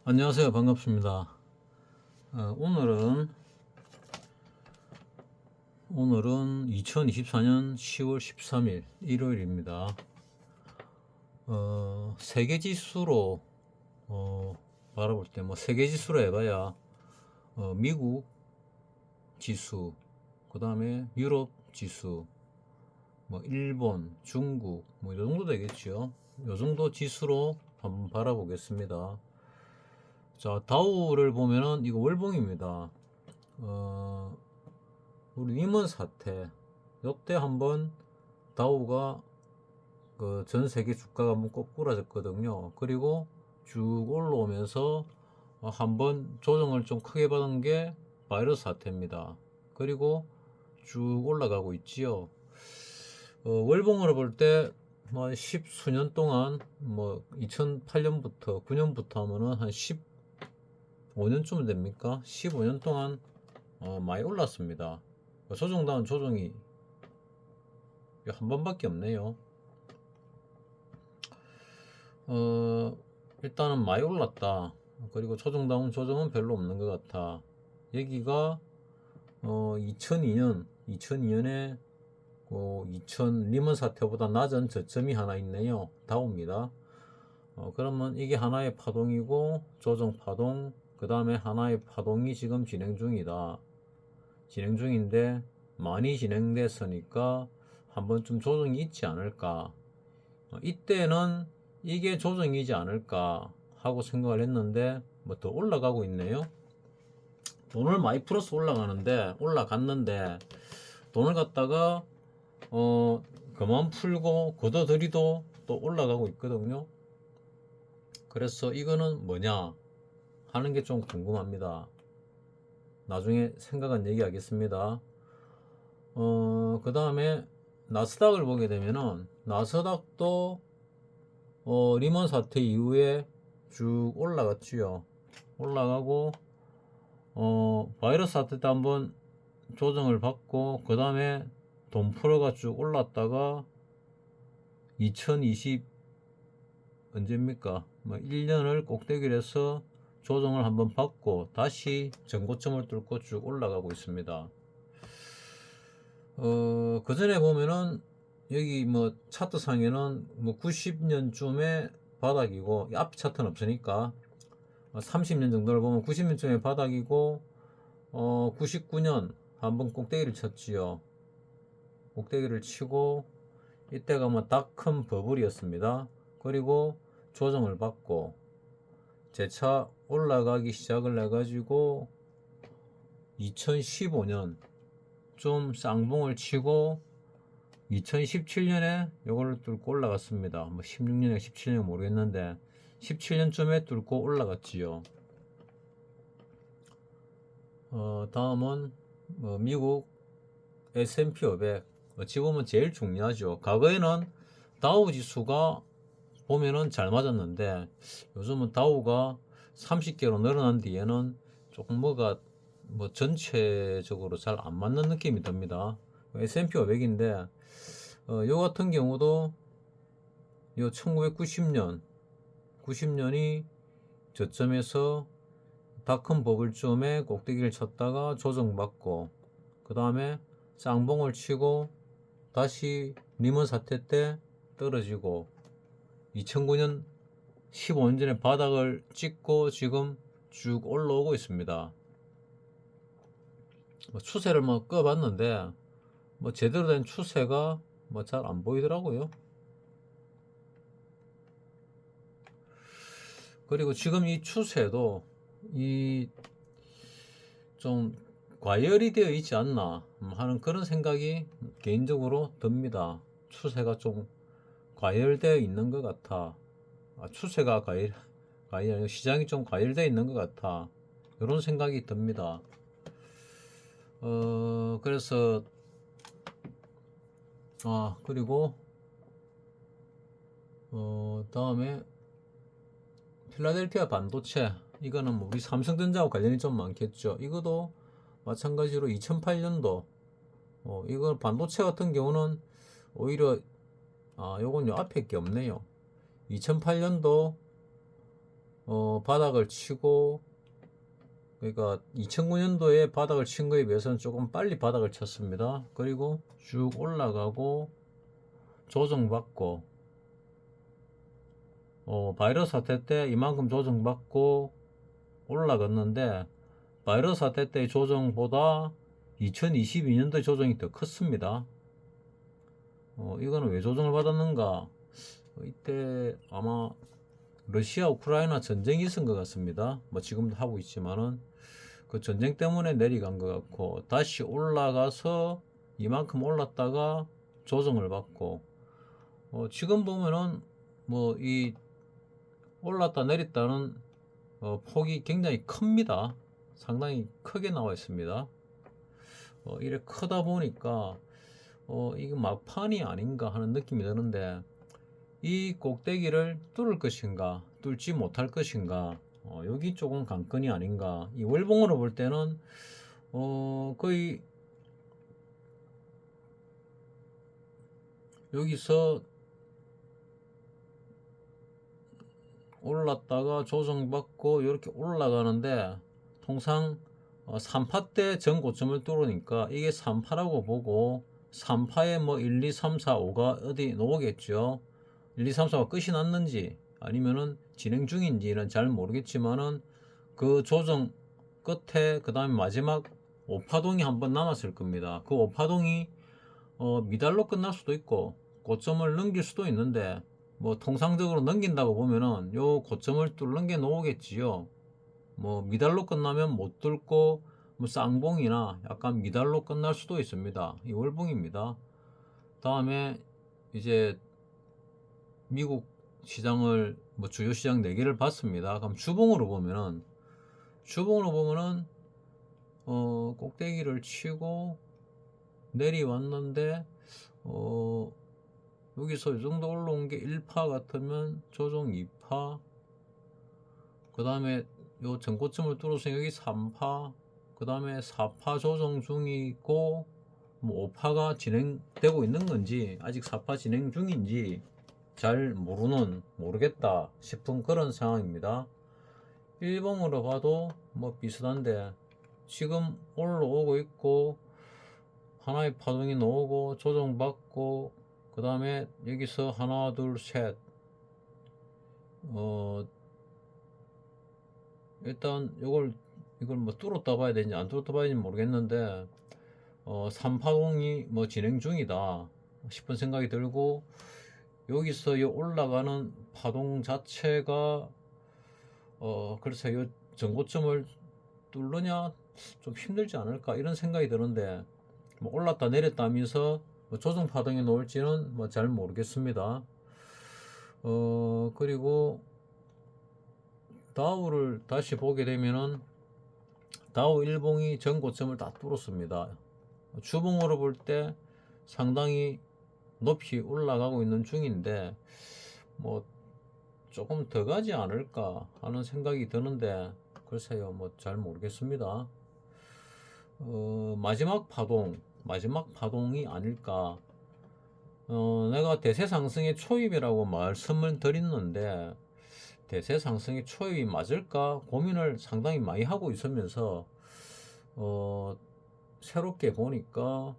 안녕하세요. 반갑습니다. 오늘은 2024년 10월 13일 일요일입니다. 세계 지수로 바라볼 때 세계 지수로 해봐야 미국 지수, 그 다음에 유럽 지수, 일본, 중국 이 정도 되겠죠. 이 정도 지수로 한번 바라보겠습니다. 자, 다우를 보면은 이거 월봉입니다. 우리 리먼 사태 요때 한번 다우가 그 전 세계 주가가 한번 꼬꾸라졌거든요. 그리고 쭉 올라오면서 한번 조정을 좀 크게 받은 게 바이러스 사태입니다. 그리고 쭉 올라가고 있지요. 월봉으로 볼 때 뭐 10수년 동안 2008년부터 9년부터 하면은 한 15년쯤 됩니까? 15년 동안 많이 올랐습니다. 조정다운 조정이 한 번밖에 없네요. 일단은 많이 올랐다. 그리고 조정다운 조정은 별로 없는 것 같아. 여기가 2002년에 2000 리먼 사태보다 낮은 저점이 하나 있네요. 다우입니다. 그러면 이게 하나의 파동이고 조정 파동, 그 다음에 하나의 파동이 지금 진행 중이다. 진행 중인데 많이 진행됐으니까 한 번쯤 조정이 있지 않을까. 이때는 이게 조정이지 않을까 하고 생각을 했는데 더 올라가고 있네요. 돈을 많이 풀어서 올라갔는데 돈을 갖다가 그만 풀고 걷어들이도 또 올라가고 있거든요. 그래서 이거는 뭐냐 하는 게 좀 궁금합니다. 나중에 생각은 얘기하겠습니다. 그 다음에 나스닥을 보게 되면은 나스닥도 리먼 사태 이후에 쭉 올라갔지요. 올라가고 바이러스 사태 때 한번 조정을 받고 그 다음에 돈 풀어가 쭉 올랐다가 2020 언제입니까? 1년을 꼭대기로 해서 조정을 한번 받고 다시 전고점을 뚫고 쭉 올라가고 있습니다. 그 전에 보면은 여기 차트상에는 90년쯤에 바닥이고 앞 차트는 없으니까 30년 정도를 보면 90년쯤에 바닥이고 99년 한번 꼭대기를 쳤지요. 꼭대기를 치고 이때가 닷컴 버블이었습니다. 그리고 조정을 받고 재차 올라가기 시작을 해가지고 2015년 좀 쌍봉을 치고 2017년에 요거를 뚫고 올라갔습니다. 16년에 17년 모르겠는데 17년쯤에 뚫고 올라갔지요. 다음은 미국 S&P 500 어찌 보면 제일 중요하죠. 과거에는 다우 지수가 보면은 잘 맞았는데 요즘은 다우가 30개로 늘어난 뒤에는 조금 전체적으로 잘 안 맞는 느낌이 듭니다. S&P 500인데 요 같은 경우도 요 1990년이 저점에서 닷컴 버블쯤에 꼭대기를 쳤다가 조정받고 그 다음에 쌍봉을 치고 다시 리먼 사태 때 떨어지고 2009년 15년 전에 바닥을 찍고 지금 쭉 올라오고 있습니다. 추세를 꺼봤는데 제대로 된 추세가 잘 안 보이더라고요. 그리고 지금 이 추세도 좀 과열이 되어 있지 않나 하는 그런 생각이 개인적으로 듭니다. 추세가 좀 과열되어 있는 것 같아. 추세가 과열이 아니라 시장이 좀 과열되어 있는 것 같아. 이런 생각이 듭니다. 그래서 그리고 다음에 필라델피아 반도체 이거는 우리 삼성전자하고 관련이 좀 많겠죠. 이것도 마찬가지로 2008년도 이거 반도체 같은 경우는 오히려 요건 요 앞에 게 없네요. 2008년도 바닥을 치고, 그러니까 2009년도에 바닥을 친 거에 비해서는 조금 빨리 바닥을 쳤습니다. 그리고 쭉 올라가고 조정받고, 바이러스 사태 때 이만큼 조정받고 올라갔는데, 바이러스 사태 때의 조정보다 2022년도의 조정이 더 컸습니다. 이거는 왜 조정을 받았는가? 이때 아마 러시아 우크라이나 전쟁이 있은 것 같습니다. 뭐 지금도 하고 있지만은 그 전쟁 때문에 내려간 것 같고, 다시 올라가서 이만큼 올랐다가 조정을 받고, 지금 보면은 뭐 이 올랐다 내렸다는 폭이 굉장히 큽니다. 상당히 크게 나와 있습니다. 이래 크다 보니까 이거 막판이 아닌가 하는 느낌이 드는데, 이 꼭대기를 뚫을 것인가 뚫지 못할 것인가, 여기 조금 관건이 아닌가. 이 월봉으로 볼 때는 거의 여기서 올랐다가 조정받고 이렇게 올라가는데, 통상 3파 때 전고점을 뚫으니까 이게 3파라고 보고, 3파에 뭐 1, 2, 3, 4, 5가 어디 나오겠죠. 1, 2, 3, 4가 끝이 났는지 아니면은 진행 중인지는 잘 모르겠지만은, 그 조정 끝에 그 다음에 마지막 5파동이 한번 남았을 겁니다. 그 5파동이 미달로 끝날 수도 있고 고점을 넘길 수도 있는데, 뭐 통상적으로 넘긴다고 보면은 요 고점을 뚫는 게 나오겠지요. 뭐 미달로 끝나면 못 뚫고 뭐 쌍봉이나 약간 미달로 끝날 수도 있습니다. 이 월봉입니다. 다음에 이제 미국 시장을 뭐 주요 시장 4개를 봤습니다. 그럼 주봉으로 보면은 꼭대기를 치고 내려왔는데, 여기서 이 정도 올라온 게 1파 같으면 조정 2파, 그 다음에 요 전고점을 뚫어서 여기 3파, 그 다음에 4파 조정 중이고, 뭐 5파가 진행되고 있는 건지 아직 4파 진행 중인지 잘 모르겠다 싶은 그런 상황입니다. 일봉으로 봐도 뭐 비슷한데, 지금 올라오고 있고 하나의 파동이 나오고 조정받고, 그 다음에 여기서 하나 둘 셋, 일단 이걸 뭐 뚫었다 봐야 되는지 안 뚫었다 봐야 되는지 모르겠는데, 3파동이 뭐 진행 중이다 싶은 생각이 들고, 여기서 이 올라가는 파동 자체가 글쎄 요 전고점을 뚫느냐 좀 힘들지 않을까 이런 생각이 드는데, 뭐 올랐다 내렸다 하면서 뭐 조정 파동이 나올지는 뭐 잘 모르겠습니다. 그리고 다우를 다시 보게 되면은 다우 일봉이 전고점을 다 뚫었습니다. 주봉으로 볼 때 상당히 높이 올라가고 있는 중인데, 뭐 조금 더 가지 않을까 하는 생각이 드는데, 글쎄요 뭐 잘 모르겠습니다. 마지막 파동이 아닐까. 내가 대세 상승의 초입이라고 말씀을 드렸는데, 대세 상승의 초입이 맞을까 고민을 상당히 많이 하고 있으면서 새롭게 보니까,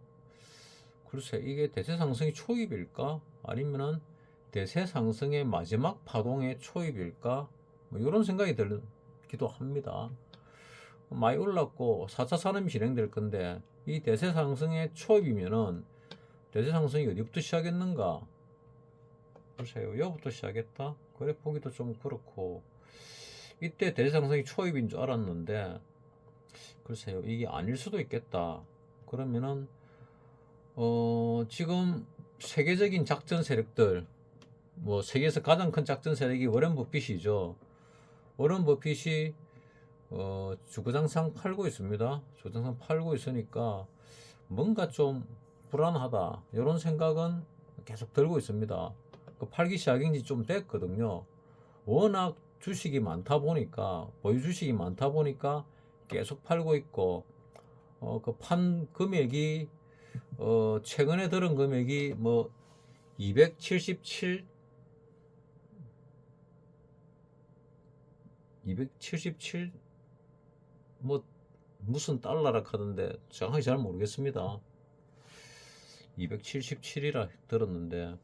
글쎄 이게 대세 상승의 초입일까 아니면은 대세 상승의 마지막 파동의 초입일까, 뭐 이런 생각이 들기도 합니다. 많이 올랐고 4차 산업이 진행될 건데, 이 대세 상승의 초입이면은 대세 상승이 어디부터 시작했는가? 글쎄요, 여부터 시작했다? 그래 보기도 좀 그렇고, 이때 대세 상승이 초입인 줄 알았는데, 글쎄요 이게 아닐 수도 있겠다. 그러면은 지금 세계적인 작전 세력들, 뭐 세계에서 가장 큰 작전 세력이 워렌 버핏이죠. 워렌 버핏이 주구장창 팔고 있습니다. 주구장창 팔고 있으니까 뭔가 좀 불안하다 이런 생각은 계속 들고 있습니다. 그 팔기 시작한 지 좀 됐거든요. 워낙 주식이 많다 보니까, 보유 주식이 많다 보니까 계속 팔고 있고, 그 판 금액이 최근에 들은 금액이 뭐 277 277 뭐 무슨 달러라 하던데 정확히 잘 모르겠습니다. 277이라 들었는데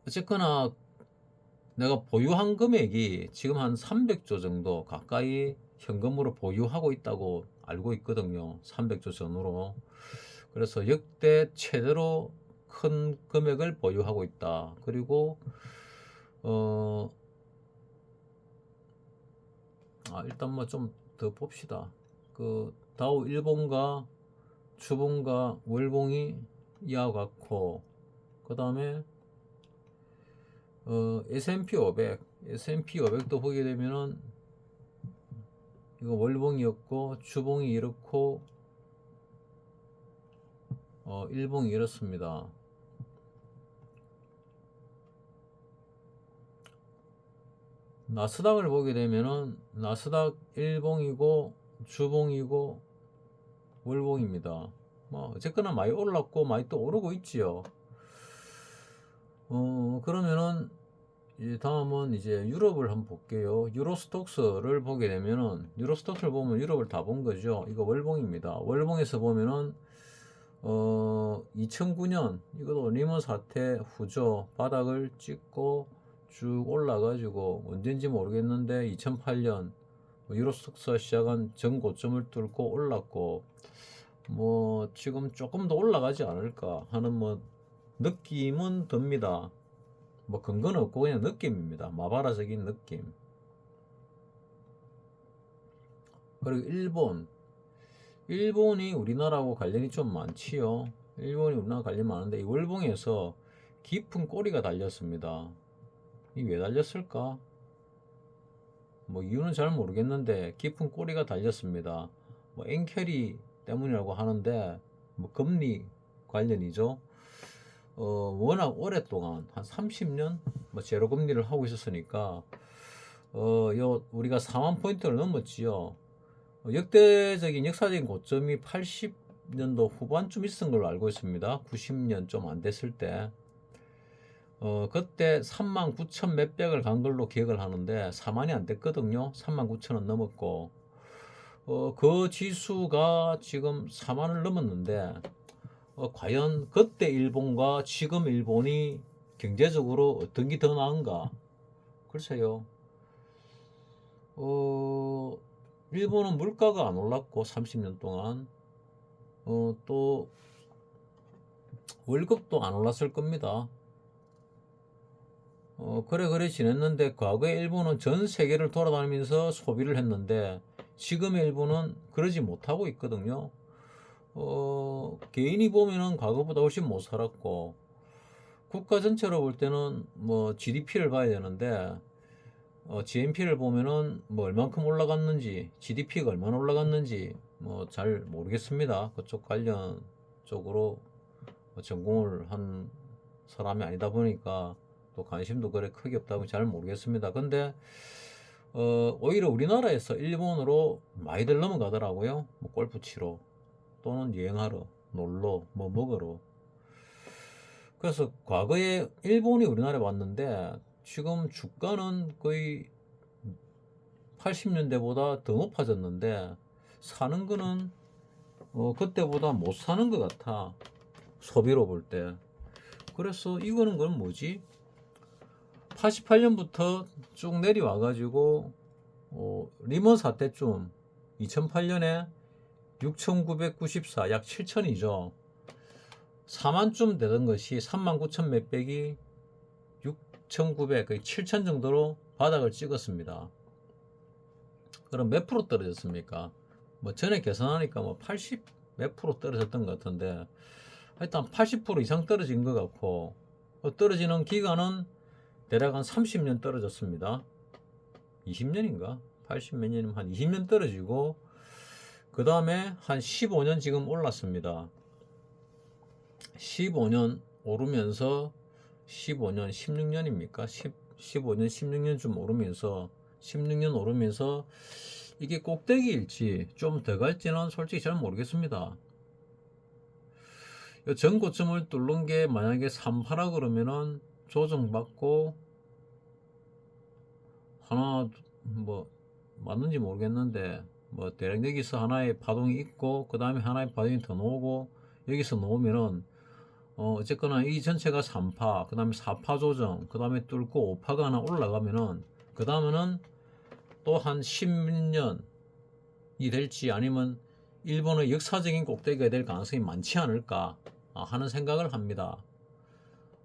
어쨌거나 내가 보유한 금액이 지금 한 300조 정도 가까이 현금으로 보유하고 있다고 알고 있거든요. 300조 전후로. 그래서 역대 최대로 큰 금액을 보유하고 있다. 그리고 일단 뭐 좀 더 봅시다. 그 다우 일봉과 주봉과 월봉이 이와 같고, 그 다음에 S&P 500, S&P 500도 보게 되면은 이거 월봉이었고 주봉이 이렇고 일봉이 이렇습니다. 나스닥을 보게 되면은 나스닥 일봉이고 주봉이고 월봉입니다. 뭐 어쨌거나 많이 올랐고 많이 또 오르고 있지요. 그러면은 이제 다음은 이제 유럽을 한번 볼게요. 유로스톡스를 보게 되면은 유로스톡스를 보면 유럽을 다 본 거죠. 이거 월봉입니다. 월봉에서 보면은 2009년 이것도 리먼 사태 후죠. 바닥을 찍고 쭉 올라가지고 언젠지 모르겠는데 2008년 유로스톡스 시작한 전고점을 뚫고 올랐고, 뭐 지금 조금 더 올라가지 않을까 하는 뭐 느낌은 듭니다. 뭐 근거는 없고 그냥 느낌입니다. 마바라적인 느낌. 그리고 일본이 우리나라하고 관련이 좀 많지요. 일본이 우리나라 관련이 많은데 이 월봉에서 깊은 꼬리가 달렸습니다. 이 왜 달렸을까? 뭐 이유는 잘 모르겠는데 깊은 꼬리가 달렸습니다. 뭐 엔캐리 때문이라고 하는데 뭐 금리 관련이죠. 워낙 오랫동안 한 30년 뭐 제로 금리를 하고 있었으니까 우리가 4만 포인트를 넘었지요. 역대적인 역사적인 고점이 80년도 후반쯤 있었던 걸로 알고 있습니다. 90년 좀 안 됐을 때. 그때 3만 9천 몇백을 간 걸로 기억을 하는데 4만이 안 됐거든요. 3만 9천은 넘었고, 그 지수가 지금 4만을 넘었는데, 과연 그때 일본과 지금 일본이 경제적으로 어떤 게 더 나은가? 글쎄요. 일본은 물가가 안 올랐고 30년 동안 또 월급도 안 올랐을 겁니다. 그래 지냈는데 과거에 일본은 전 세계를 돌아다니면서 소비를 했는데 지금의 일본은 그러지 못하고 있거든요. 개인이 보면은 과거보다 훨씬 못 살았고, 국가 전체로 볼 때는 뭐 GDP를 봐야 되는데 GNP를 보면은 뭐 얼만큼 올라갔는지, GDP가 얼마나 올라갔는지 뭐 잘 모르겠습니다. 그쪽 관련 쪽으로 전공을 한 사람이 아니다 보니까 또 관심도 그래 크게 없다 보니 잘 모르겠습니다. 근데 오히려 우리나라에서 일본으로 많이들 넘어가더라고요. 뭐 골프 치러 또는 여행하러, 놀러, 뭐 먹으러. 그래서 과거에 일본이 우리나라에 왔는데 지금 주가는 거의 80년대보다 더 높아졌는데 사는 거는 그때보다 못 사는 것 같아. 소비로 볼 때. 그래서 이거는 건 뭐지? 88년부터 쭉 내려와가지고 리먼 사태쯤 2008년에 6,994, 약 7천이죠. 4만쯤 되던 것이 3만 9천 몇백이 6,900, 거의 7천 정도로 바닥을 찍었습니다. 그럼 몇 프로 떨어졌습니까? 뭐 전에 계산하니까 뭐 80 몇 프로 떨어졌던 것 같은데 일단 80% 이상 떨어진 것 같고, 떨어지는 기간은 대략 한 30년 떨어졌습니다. 20년인가? 80 몇 년이면 한 20년 떨어지고, 그 다음에 한 15년 지금 올랐습니다. 15년 오르면서 15년 16년입니까? 15년 16년쯤 오르면서 16년 오르면서 이게 꼭대기일지 좀 더 갈지는 솔직히 잘 모르겠습니다. 전고점을 뚫는 게 만약에 3파라 그러면은 조정받고 하나 뭐 맞는지 모르겠는데 뭐 대략 여기서 하나의 파동이 있고 그 다음에 하나의 파동이 더 나오고 여기서 나오면은 어쨌거나 이 전체가 3파 그 다음에 4파 조정 그 다음에 뚫고 5파가 하나 올라가면은 그 다음에는 또 한 10년이 될지 아니면 일본의 역사적인 꼭대기가 될 가능성이 많지 않을까 하는 생각을 합니다.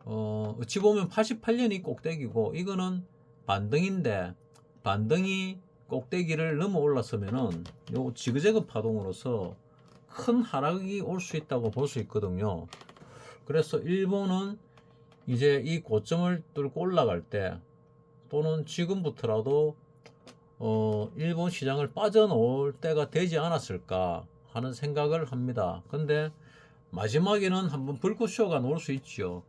어찌 보면 88년이 꼭대기고 이거는 반등인데 반등이 꼭대기를 넘어 올랐으면은 요 지그재그 파동으로서 큰 하락이 올 수 있다고 볼 수 있거든요. 그래서 일본은 이제 이 고점을 뚫고 올라갈 때 또는 지금부터라도 일본 시장을 빠져나올 때가 되지 않았을까 하는 생각을 합니다. 근데 마지막에는 한번 불꽃쇼가 나올 수 있죠.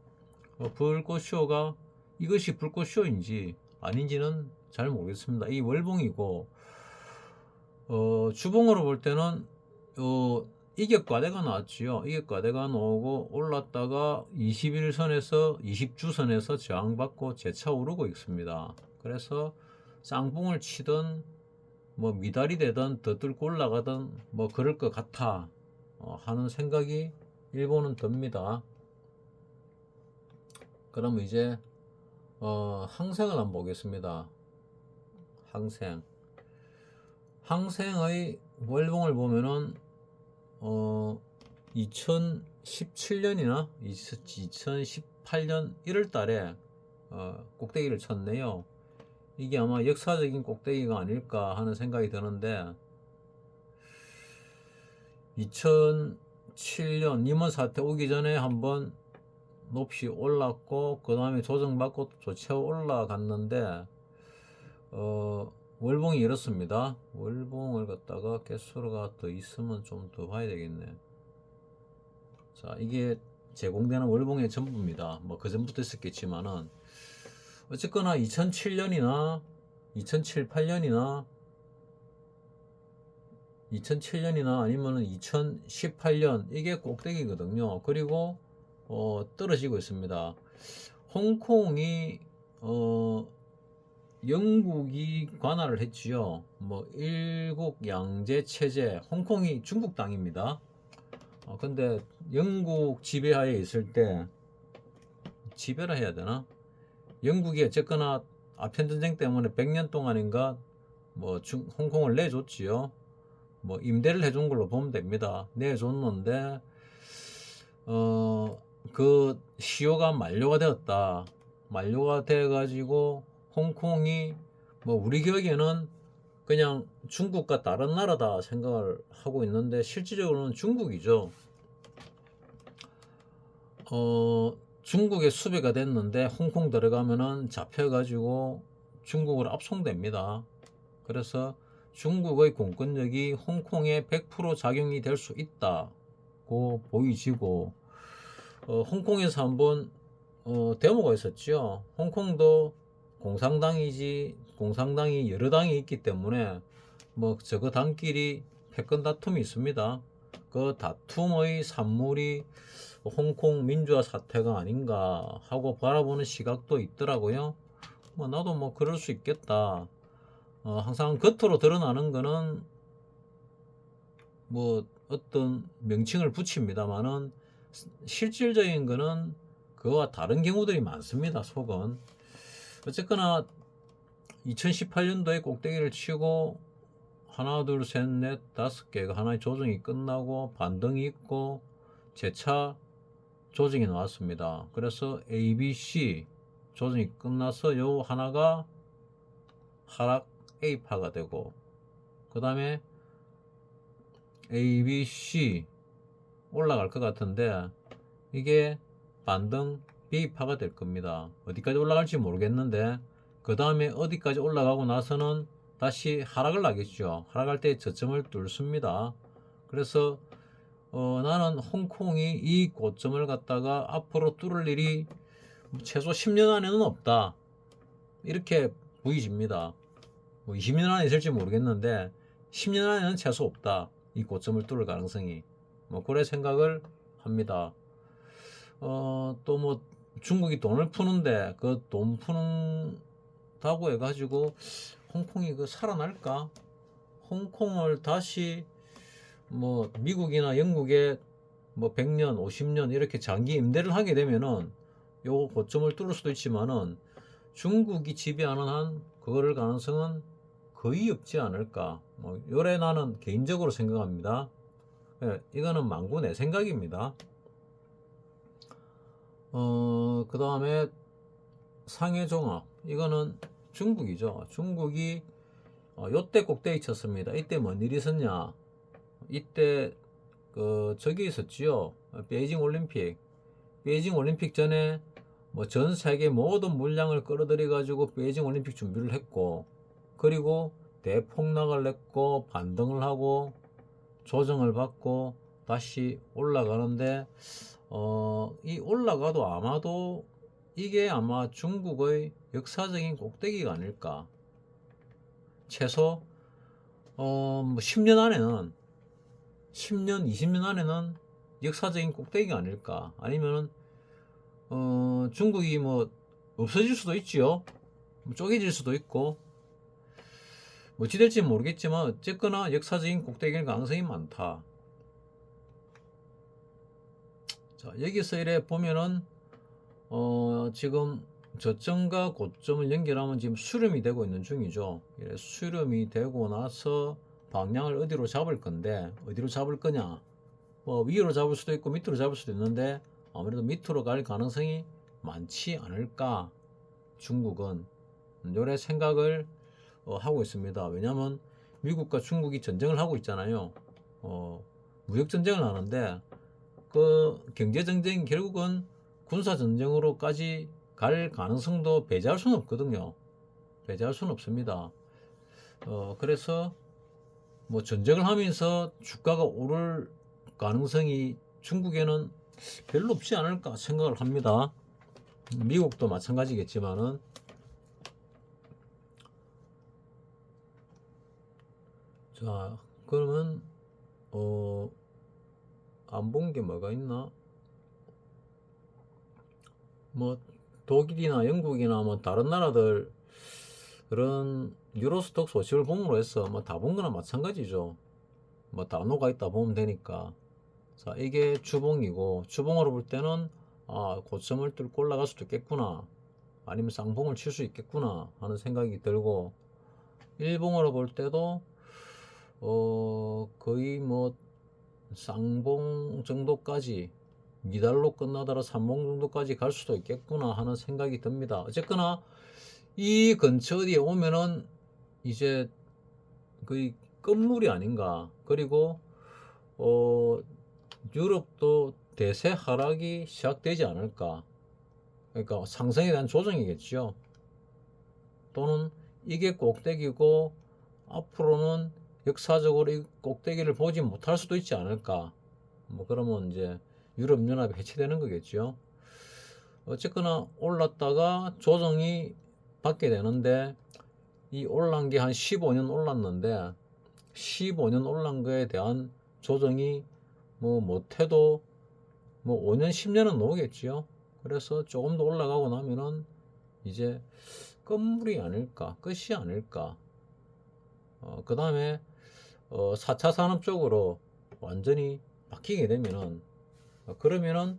불꽃쇼가 이것이 불꽃쇼인지 아닌지는 잘 모르겠습니다. 이 월봉이고 주봉으로 볼 때는 이격과대가 나왔지요. 이격과대가 나오고 올랐다가 21선에서 20주선에서 저항받고 재차 오르고 있습니다. 그래서 쌍봉을 치든 뭐 미달이 되든 더 뚫고 올라가든 뭐 그럴 것 같아 하는 생각이 일본은 듭니다. 그러면 이제 항생을 한번 보겠습니다. 항생의 월봉을 보면은 2017년이나 2018년 1월 달에 꼭대기를 쳤네요. 이게 아마 역사적인 꼭대기가 아닐까 하는 생각이 드는데 2007년 니먼 사태 오기 전에 한번 높이 올랐고 그 다음에 조정받고 조차 올라갔는데 월봉이 이렇습니다. 월봉을 갖다가 개수가 더 있으면 좀 더 봐야 되겠네. 자, 이게 제공되는 월봉의 전부입니다. 뭐 그 전부터 있었겠지만은 어쨌거나 2007년이나 2007, 8년이나 아니면은 2018년 이게 꼭대기거든요. 그리고 떨어지고 있습니다. 홍콩이 영국이 관할을 했지요. 뭐 일국 양제 체제, 홍콩이 중국 땅입니다. 근데 영국 지배하에 있을 때 지배라 해야 되나? 영국이 어쨌거나 아편 전쟁 때문에 100년 동안인가 뭐 홍콩을 내줬지요. 뭐 임대를 해준 걸로 보면 됩니다. 내줬는데 그 시효가 만료가 되었다. 만료가 돼 가지고 홍콩이 뭐 우리 기억에는 그냥 중국과 다른 나라다 생각을 하고 있는데 실질적으로는 중국이죠. 중국의 수배가 됐는데 홍콩 들어가면은 잡혀가지고 중국으로 압송됩니다. 그래서 중국의 공권력이 홍콩에 100% 작용이 될 수 있다고 보이지고 홍콩에서 한번 데모가 있었죠. 홍콩도 공산당이 여러 당이 있기 때문에 뭐 저거 당끼리 패권 다툼이 있습니다. 그 다툼의 산물이 홍콩 민주화 사태가 아닌가 하고 바라보는 시각도 있더라고요. 뭐 나도 뭐 그럴 수 있겠다. 항상 겉으로 드러나는 거는 뭐 어떤 명칭을 붙입니다만은 실질적인 거는 그와 다른 경우들이 많습니다. 속은 어쨌거나 2018년도에 꼭대기를 치고 하나 둘 셋 넷 다섯 개가 하나의 조정이 끝나고 반등이 있고 재차 조정이 나왔습니다. 그래서 ABC 조정이 끝나서 요 하나가 하락 A파가 되고 그 다음에 ABC 올라갈 것 같은데 이게 반등 B파가 될 겁니다. 어디까지 올라갈지 모르겠는데 그 다음에 어디까지 올라가고 나서는 다시 하락을 하겠죠. 하락할 때 저점을 뚫습니다. 그래서 나는 홍콩이 이 고점을 갖다가 앞으로 뚫을 일이 최소 10년 안에는 없다. 이렇게 보이집니다. 뭐 20년 안에 있을지 모르겠는데 10년 안에는 최소 없다. 이 고점을 뚫을 가능성이. 뭐 그래 생각을 합니다. 또 뭐 중국이 돈을 푸는데 그 돈 푸는 그렇다고 해가지고 홍콩이 그 살아날까? 홍콩을 다시 뭐 미국이나 영국에 뭐 100년, 50년 이렇게 장기 임대를 하게 되면은 요 고점을 뚫을 수도 있지만은 중국이 지배하는 한 그거를 가능성은 거의 없지 않을까. 뭐 요래 나는 개인적으로 생각합니다. 예, 이거는 망구 내 생각입니다. 그 다음에 상해종합 이거는 중국이죠. 중국이 요때 꼭대기 쳤습니다. 이때 뭔 일이 있었냐? 이때 그 저기 있었지요. 베이징 올림픽. 베이징 올림픽 전에 뭐 전 세계 모든 물량을 끌어들여 가지고 베이징 올림픽 준비를 했고, 그리고 대폭락을 냈고 반등을 하고 조정을 받고 다시 올라가는데 이 올라가도 아마도 이게 아마 중국의 역사적인 꼭대기가 아닐까. 최소 뭐 10년 안에는 10년, 20년 안에는 역사적인 꼭대기가 아닐까. 아니면은 중국이 뭐 없어질 수도 있지요. 뭐 쪼개질 수도 있고 뭐 어찌될지 모르겠지만 어쨌거나 역사적인 꼭대기일 가능성이 많다. 자, 여기서 이래 보면은 지금 저점과 고점을 연결하면 지금 수렴이 되고 있는 중이죠. 수렴이 되고 나서 방향을 어디로 잡을 건데, 어디로 잡을 거냐? 뭐 위로 잡을 수도 있고 밑으로 잡을 수도 있는데 아무래도 밑으로 갈 가능성이 많지 않을까. 중국은 요래 생각을 하고 있습니다. 왜냐하면 미국과 중국이 전쟁을 하고 있잖아요. 무역 전쟁을 하는데 그 경제 전쟁이 결국은 군사 전쟁으로까지 갈 가능성도 배제할 수는 없거든요. 배제할 수는 없습니다. 그래서 뭐 전쟁을 하면서 주가가 오를 가능성이 중국에는 별로 없지 않을까 생각을 합니다. 미국도 마찬가지겠지만은. 자, 그러면 안 본 게 뭐가 있나? 뭐 독일이나 영국이나 뭐 다른 나라들 그런 유로스톡 소식을 봄으로 해서 뭐 다 본 거나 마찬가지죠. 뭐 단어가 있다 보면 되니까. 자, 이게 주봉이고, 주봉으로 볼 때는 고점을 뚫고 올라갈 수도 있겠구나, 아니면 쌍봉을 칠 수 있겠구나 하는 생각이 들고, 일봉으로 볼 때도 거의 뭐 쌍봉 정도까지, 미달로 끝나더라 3봉 정도까지 갈 수도 있겠구나 하는 생각이 듭니다. 어쨌거나 이 근처 어디에 오면은 이제 거의 끝물이 아닌가. 그리고 유럽도 대세 하락이 시작되지 않을까. 그러니까 상승에 대한 조정이겠죠. 또는 이게 꼭대기고 앞으로는 역사적으로 이 꼭대기를 보지 못할 수도 있지 않을까. 뭐 그러면 이제 유럽연합이 해체되는 거겠죠. 어쨌거나 올랐다가 조정이 받게 되는데, 이 올란 게 한 15년 올랐는데 15년 올란 거에 대한 조정이 뭐 못해도 뭐 5년 10년은 나오겠지요. 그래서 조금 더 올라가고 나면은 이제 끝물이 아닐까, 끝이 아닐까. 그 다음에 4차 산업 쪽으로 완전히 바뀌게 되면은 그러면은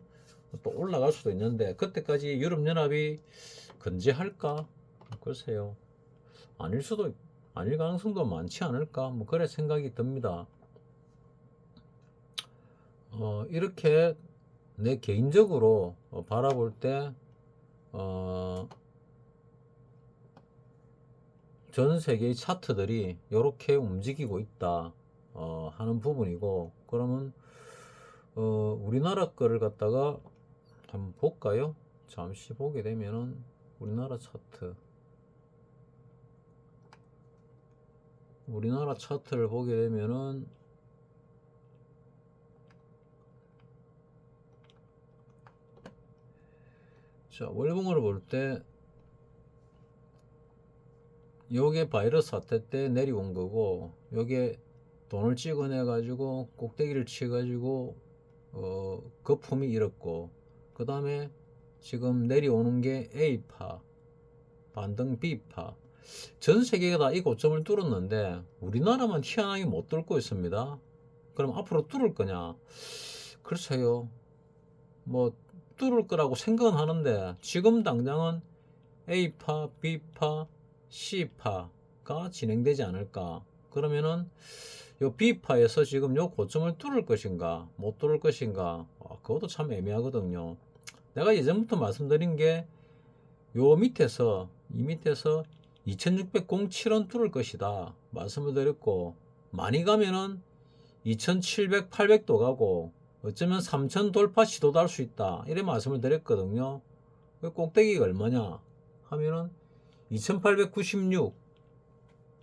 또 올라갈 수도 있는데, 그때까지 유럽연합이 건재할까? 글쎄요. 아닐 수도, 아닐 가능성도 많지 않을까? 뭐 그래 생각이 듭니다. 이렇게 내 개인적으로 바라볼 때 전 세계의 차트들이 이렇게 움직이고 있다 하는 부분이고, 그러면 우리나라 거를 갖다가 한번 볼까요? 잠시 보게 되면은 우리나라 차트를 보게 되면은 자, 월봉으로 볼 때 요게 바이러스 사태 때 내려온 거고, 요게 돈을 찍어내 가지고 꼭대기를 치 가지고 거품이 일었고, 그 다음에 지금 내려오는 게 A파, 반등 B파. 전 세계가 다 이 고점을 뚫었는데 우리나라만 희한하게 못 뚫고 있습니다. 그럼 앞으로 뚫을 거냐? 글쎄요. 뭐 뚫을 거라고 생각은 하는데 지금 당장은 A파, B파, C파가 진행되지 않을까? 그러면은 요 B파에서 지금 요 고점을 뚫을 것인가, 못 뚫을 것인가? 그것도 참 애매하거든요. 내가 예전부터 말씀드린 게 요 밑에서 이 밑에서 2607원 뚫을 것이다 말씀을 드렸고, 많이 가면은 2700, 800도 가고 어쩌면 3000 돌파 시도도 할 수 있다 이래 말씀을 드렸거든요. 그 꼭대기가 얼마냐 하면은 2896,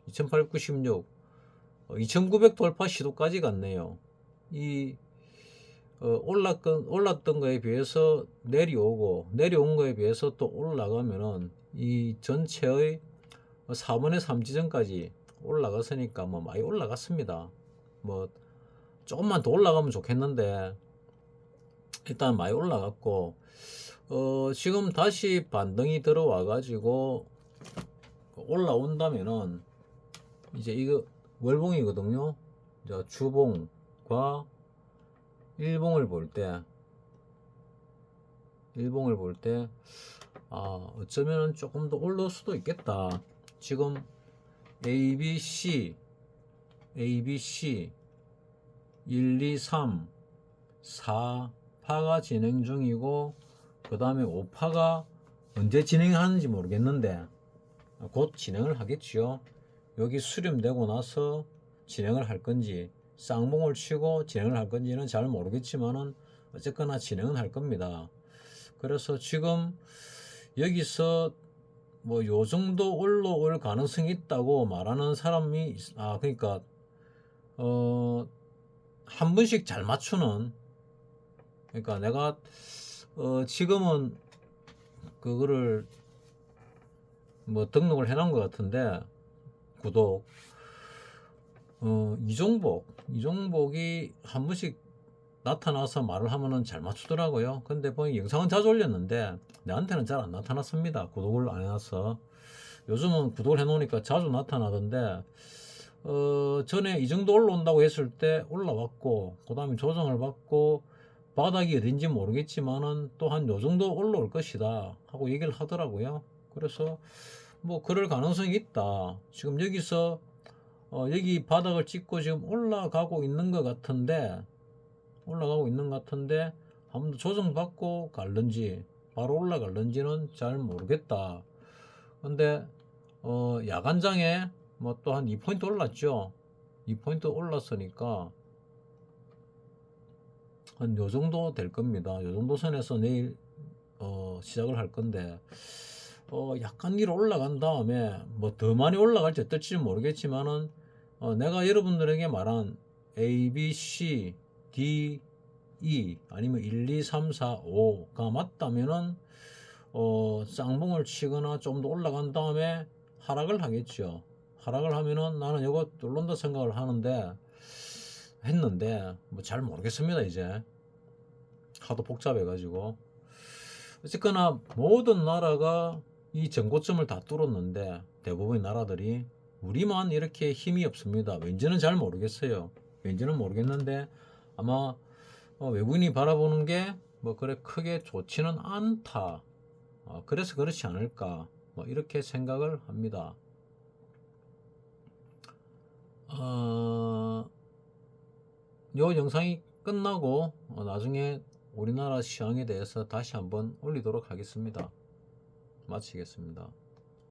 2896, 2900 돌파 시도까지 갔네요. 이 올랐던 거에 비해서 내려온 거에 비해서 또 올라가면은 이 전체의 4분의 3 지점까지 올라갔으니까 뭐 많이 올라갔습니다. 뭐 조금만 더 올라가면 좋겠는데 일단 많이 올라갔고, 지금 다시 반등이 들어와 가지고 올라온다면은 이제 이거 월봉이거든요. 자, 주봉과 일봉을 볼 때 어쩌면은 조금 더 올라올 수도 있겠다. 지금 ABC 1, 2, 3, 4파가 진행 중이고, 그 다음에 5파가 언제 진행하는지 모르겠는데 곧 진행을 하겠지요. 여기 수렴되고 나서 진행을 할 건지 쌍봉을 치고 진행을 할 건지는 잘 모르겠지만은 어쨌거나 진행은 할 겁니다. 그래서 지금 여기서 뭐 요 정도 올라올 가능성이 있다고 말하는 사람이 그러니까 한 번씩 잘 맞추는, 그러니까 내가 지금은 그거를 뭐 등록을 해놓은 것 같은데 구독 이종복이 한 번씩 나타나서 말을 하면은 잘 맞추더라고요. 근데 보니 영상은 자주 올렸는데 내한테는 잘 안 나타났습니다. 구독을 안 해놔서. 요즘은 구독을 해놓으니까 자주 나타나던데, 전에 이 정도 올라온다고 했을 때 올라왔고, 그 다음에 조정을 받고 바닥이 어딘지 모르겠지만은 또 한 요 정도 올라올 것이다 하고 얘기를 하더라고요. 그래서 뭐 그럴 가능성이 있다. 지금 여기서 여기 바닥을 찍고 지금 올라가고 있는 것 같은데 한번 더 조정받고 갈는지 바로 올라갈는지는 잘 모르겠다. 근데 야간장에 뭐 또 한 2포인트 올랐죠. 2포인트 올랐으니까 한 요 정도 될 겁니다. 요 정도 선에서 내일 시작을 할 건데, 약간 위로 올라간 다음에 뭐 더 많이 올라갈지 어떨지는 모르겠지만은 내가 여러분들에게 말한 A, B, C, D, E 아니면 1, 2, 3, 4, 5가 맞다면은 쌍봉을 치거나 좀 더 올라간 다음에 하락을 하겠죠. 하락을 하면은 나는 이거 뚫는다 생각을 했는데 뭐 잘 모르겠습니다. 이제 하도 복잡해 가지고. 어쨌거나 모든 나라가 이 전고점을 다 뚫었는데 대부분의 나라들이, 우리만 이렇게 힘이 없습니다. 왠지는 잘 모르겠어요. 왠지는 모르겠는데 아마 외국인이 바라보는 게 뭐 그래 크게 좋지는 않다. 그래서 그렇지 않을까, 뭐 이렇게 생각을 합니다. 요 영상이 끝나고 나중에 우리나라 시황에 대해서 다시 한번 올리도록 하겠습니다. 마치겠습니다.